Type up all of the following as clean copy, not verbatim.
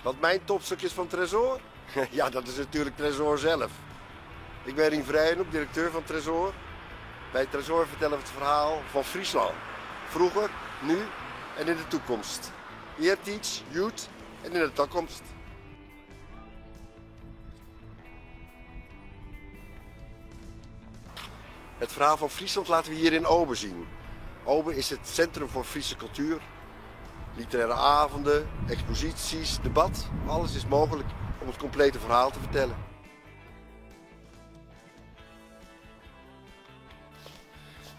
Wat mijn topstuk is van Tresor? Ja, dat is natuurlijk Tresor zelf. Ik ben Rien Vrijenhoek, directeur van Tresor. Bij Tresor vertellen we het verhaal van Friesland. Vroeger, nu en in de toekomst. Eertijds, youth en in de toekomst. Het verhaal van Friesland laten we hier in Obe zien. Obe is het centrum voor Friese cultuur. Literaire avonden, exposities, debat. Alles is mogelijk om het complete verhaal te vertellen.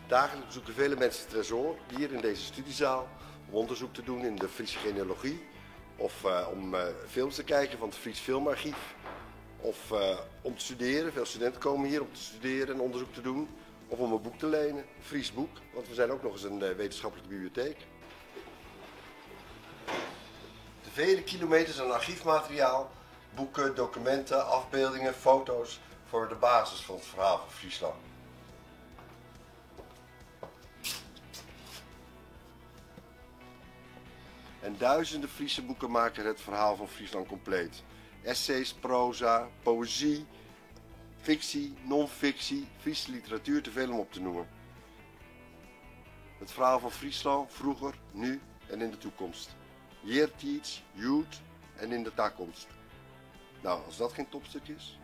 Dagelijks bezoeken vele mensen Tresor hier in deze studiezaal om onderzoek te doen in de Friese genealogie. Of om films te kijken van het Fries Filmarchief. Of om te studeren. Veel studenten komen hier om te studeren en onderzoek te doen. Of om een boek te lenen, een Fries boek. Want we zijn ook nog eens een wetenschappelijke bibliotheek. De vele kilometers aan archiefmateriaal, boeken, documenten, afbeeldingen, foto's vormen de basis van het verhaal van Friesland. En duizenden Friese boeken maken het verhaal van Friesland compleet. Essays, proza, poëzie, fictie, non-fictie, Friese literatuur, te veel om op te noemen. Het verhaal van Friesland vroeger, nu en in de toekomst. Eertijds, youth en in de toekomst. Nou, als dat geen topstuk is.